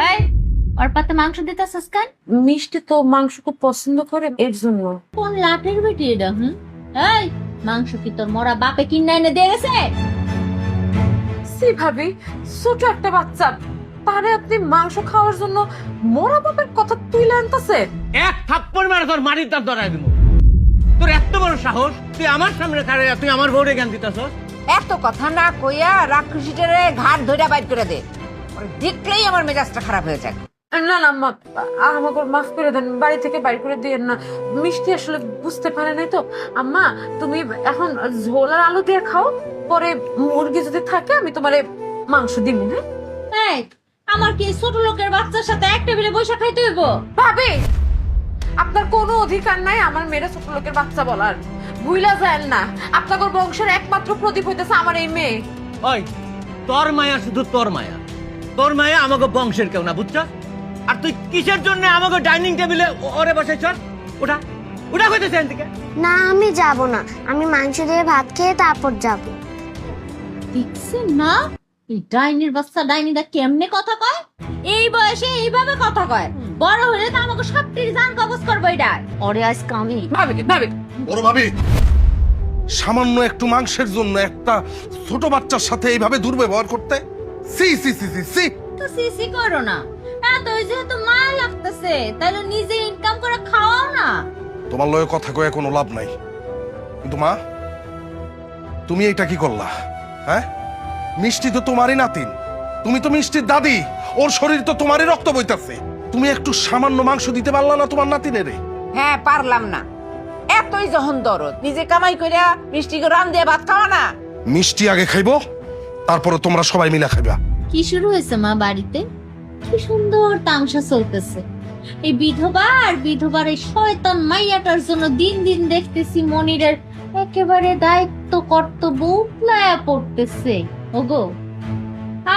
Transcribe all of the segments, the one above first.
এই ওর পাতে মাংস দিতেছস কেন? মিষ্টি তো মাংস খুব পছন্দ করে, এর জন্য। কোন লাটের বেটি এটা? এই মাংস কি তোর মরা বাপে কিনে এনে দিয়ে গেছে? সি ভাবি, ছোট একটা বাচ্চা, তারে আপনি মাংস খাওয়ার জন্য মরা বাপের কথা তুই আনতেছে। এক থাপ্পড় মারে তোর মাটির তার ধরায় দিব। তোর এত বড় সাহস, তুই আমার সামনে দাঁড়িয়ে তুই আমার বউরে জ্ঞান দিতেছস? এত কথা না কইয়া রাক্ষসীটারে ঘাট ধইরা বাইর করে দে। ওরে দেখলেই আমার মেজাজটা খারাপ হয়ে যায়। না না মা, আমাকে মাফ করে দেন, বাড়ি থেকে বাইর করে দিয়েন না। মিষ্টি আসলে বুঝতে পারে নাই তো। আম্মা, তুমি এখন ঝোল আর আলু দিয়ে খাও, পরে মুরগি যদি থাকে আমি তোমারে মাংস দিব। হ্যাঁ এই আমার কি ছোট লোকের বাচ্চার সাথে এক টেবিলে বসে খাইতে হইব? ভাবি, আপনার কোনো অধিকার নাই আমার মেয়েরা ছোট লোকের বাচ্চা বলার। ভুইলা যায় না, আপনাদের বংশের একমাত্র প্রদীপ হইতেছে আমার এই মেয়ে। ওই তোর মায়া শুধু তোর মায়া, তোর মায়া আমাকে বংশের কেউ না, বুঝছ? আর তুই কিসের জন্য আমাকে ডাইনিং টেবিলে ওরে বসাইছ? ওটা ওটা কইতেছে এখান থেকে। না, আমি যাব না। আমি মাংস দিয়ে ভাত খেয়ে তারপর যাব। দেখছেন না এই ডাইনির বাচ্চা ডাইনিটা কেমনে কথা কয়? এই বয়সে এইভাবে কথা কয়। বড় হলে তো আমাকে সবটির জান কবজ করবো এটা। ওরে আজকে আমি ভাবি ভাবি, বড় ভাবি, সামান্য একটু মাংসের জন্য একটা ছোট বাচ্চার সাথে এইভাবে দুর্ব্যবহার করতে, সি সি সি সি সি। তো সিসি করো না। এত যেহেতু মা লাগতেছে তাহলে নিজে ইনকাম করে খাওয়াও না। তোমার লয়ে কথা কয়ে কোনো লাভ নাই। কিন্তু মা, তুমি এটা কি করলা? হ্যাঁ, মিষ্টি তো তোমারই নাতিন, তুমি তো মিষ্টির দাদি, ওর শরীর তো তোমারই রক্ত বইতাছে। তুমি একটু সামান্য মাংস দিতে পারলা না তোমার নাতিনেরে? হ্যাঁ, পারলাম না। এতই যখন দরদ, নিজে কামাই কইরা মিষ্টি করে রান দিয়ে ভাত খাওয়া না। মিষ্টি আগে খাইবো, তারপরে তোমরা সবাই মিলে খাইবা। কি শুরু হয়েছে মা বাড়িতে? কি সুন্দর তামসা চলতেছে। এই বিধবা আর বিধবার এই শয়তান মাইয়াটার জন্য দিন দিন দেখতেছি মনিরের একেবারে দায়িত্ব কর্তব্য উতলায়া পড়তেছে। ওগো,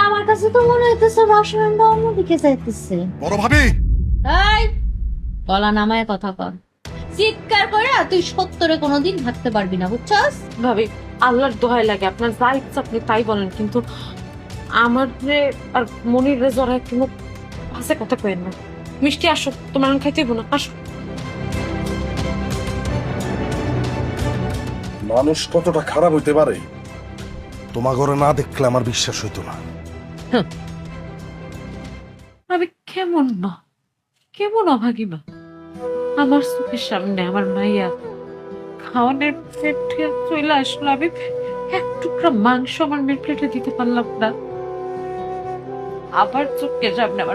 আমার কাছে তো মনে হইতেছে রসায়নটা অন্যদিকে যাইতেছে। বড় ভাবি, এই গলা নামায় কথা কর। চিৎকার করে তুই সত্তরে কোনোদিন থাকতে পারবি না, বুঝছস? ভাবি, আল্লাহর দোহাই লাগে, আপনার যা ইচ্ছা আপনি তাই বলেন, কিন্তু আমার যে আর মনির রে জড়ায় কোনো হাসে কথা কইেন না। মিষ্টি আসো, তোমার খাইতে হইব না, আসো। মানুষ কতটা খারাপ হইতে পারে তোমার ঘরে না দেখলে আমার বিশ্বাস হইতো না। আমি কেমন মা, কেমন অভাগী মা। আমার চোখের সামনে আমার মাইয়া খাওয়ানোর প্লেটে চলে আসলো, আমি এক টুকরা মাংস আমার মেয়ের প্লেটে দিতে পারলাম না। আবার চোখের সামনে আমার